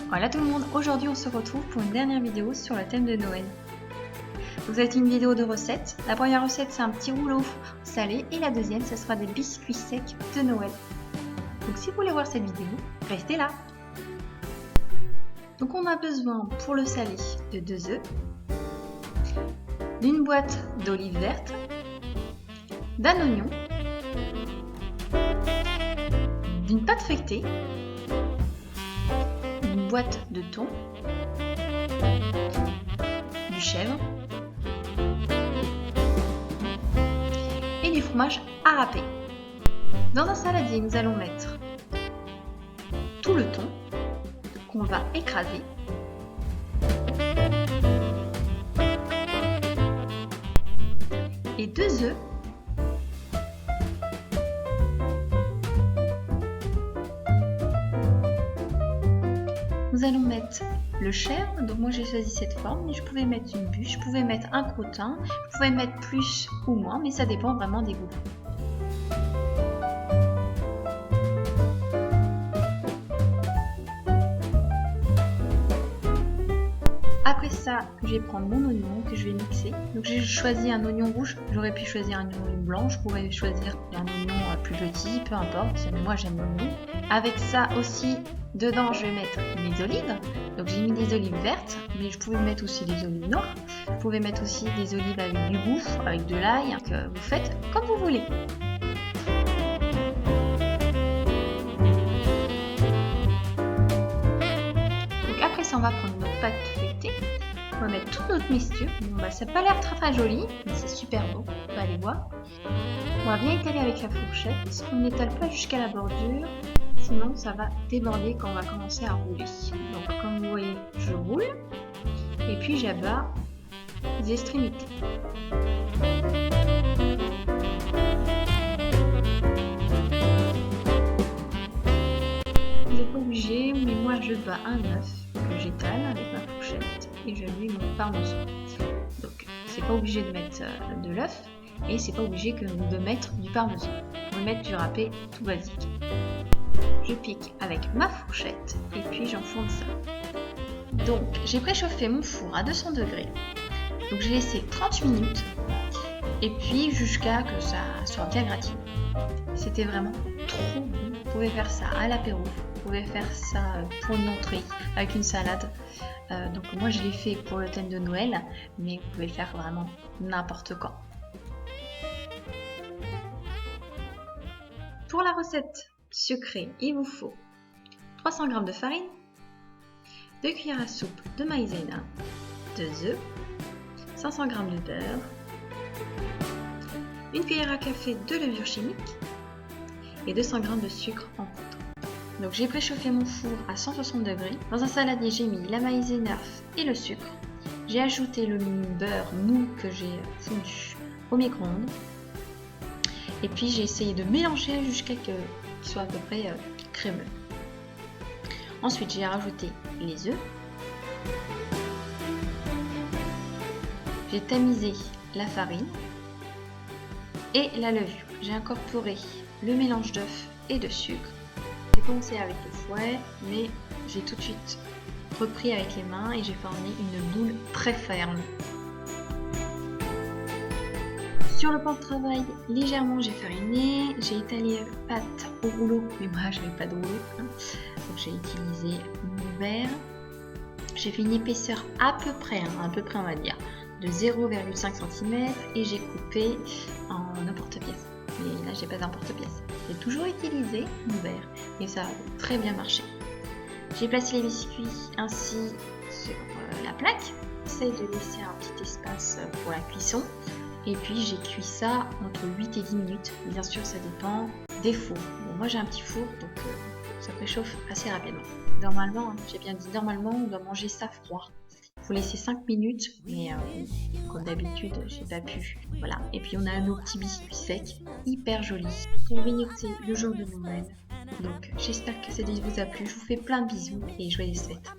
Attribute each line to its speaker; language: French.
Speaker 1: Voilà tout le monde, aujourd'hui on se retrouve pour une dernière vidéo sur le thème de Noël. Vous avez une vidéo de recettes. La première recette c'est un petit rouleau salé et la deuxième ce sera des biscuits secs de Noël. Donc si vous voulez voir cette vidéo, restez là. Donc on a besoin pour le salé de 2 œufs, d'une boîte d'olives vertes, d'un oignon, d'une pâte feuilletée, une boîte de thon, du chèvre et du fromage à râper. Dans un saladier, nous allons mettre tout le thon qu'on va écraser, et 2 œufs, nous allons mettre le chèvre. Donc moi j'ai choisi cette forme, mais je pouvais mettre une bûche, je pouvais mettre un crottin, je pouvais mettre plus ou moins, mais ça dépend vraiment des goûts. Après ça, je vais prendre mon oignon que je vais mixer. Donc j'ai choisi un oignon rouge, j'aurais pu choisir un oignon blanc, je pourrais choisir un oignon plus petit, peu importe, mais moi j'aime l'oignon. Avec ça aussi, dedans je vais mettre mes olives. Donc j'ai mis des olives vertes, mais je pouvais mettre aussi des olives noires. Vous pouvez mettre aussi des olives avec du goût, avec de l'ail, que vous faites comme vous voulez. Donc après ça, on va prendre notre pâte feuilletée. On va mettre toute notre mixture. Bon, bah, ça n'a pas l'air très joli, mais c'est super beau. On va aller voir. On va bien étaler avec la fourchette. On n'étale pas jusqu'à la bordure, sinon ça va déborder quand on va commencer à rouler. Donc comme vous voyez, je roule et puis j'abats les extrémités. Vous n'êtes pas obligé, mais moi je bats un œuf que j'étale avec ma fourchette et je mets mon parmesan. Donc c'est pas obligé de mettre de l'œuf et c'est pas obligé de mettre du parmesan. On va mettre du râpé tout basique. Je pique avec ma fourchette et puis j'enfourne ça. Donc j'ai préchauffé mon four à 200 degrés. Donc j'ai laissé 30 minutes et puis jusqu'à que ça soit bien gratiné. C'était vraiment trop bon. Vous pouvez faire ça à l'apéro, vous pouvez faire ça pour une entrée avec une salade. Donc moi je l'ai fait pour le thème de Noël, mais vous pouvez le faire vraiment n'importe quand. Pour la recette sucrée, il vous faut 300 g de farine, 2 cuillères à soupe de maïzena, 2 œufs, 500 g de beurre, 1 cuillère à café de levure chimique et 200 g de sucre en poudre. Donc j'ai préchauffé mon four à 160 degrés. Dans un saladier, j'ai mis la maïzena et le sucre. J'ai ajouté le beurre mou que j'ai fondu au micro-ondes. Et puis j'ai essayé de mélanger jusqu'à ce qu'il soit à peu près crémeux. Ensuite j'ai rajouté les œufs. J'ai tamisé la farine et la levure. J'ai incorporé le mélange d'œufs et de sucre. J'ai commencé avec le fouet, mais j'ai tout de suite repris avec les mains et j'ai formé une boule très ferme. Sur le plan de travail, légèrement j'ai fariné, j'ai étalé la pâte au rouleau, mais moi je n'avais pas de rouleau, donc j'ai utilisé mon verre. J'ai fait une épaisseur à peu près on va dire, de 0,5 cm et j'ai coupé en emporte-pièce. Mais là j'ai pas d'emporte-pièce. J'ai toujours utilisé mon verre et ça a très bien marché. J'ai placé les biscuits ainsi sur la plaque. J'essaie de laisser un petit espace pour la cuisson. Et puis j'ai cuit ça entre 8 et 10 minutes. Bien sûr, ça dépend des fours. Bon, moi j'ai un petit four, donc ça préchauffe assez rapidement. Normalement, j'ai bien dit, normalement on doit manger ça froid. Il faut laisser 5 minutes, mais comme d'habitude, j'ai pas pu. Voilà. Et puis on a nos petits biscuits secs, hyper jolis, pour grignoter le jour de Noël. Donc j'espère que cette vidéo vous a plu. Je vous fais plein de bisous et joyeuses fêtes.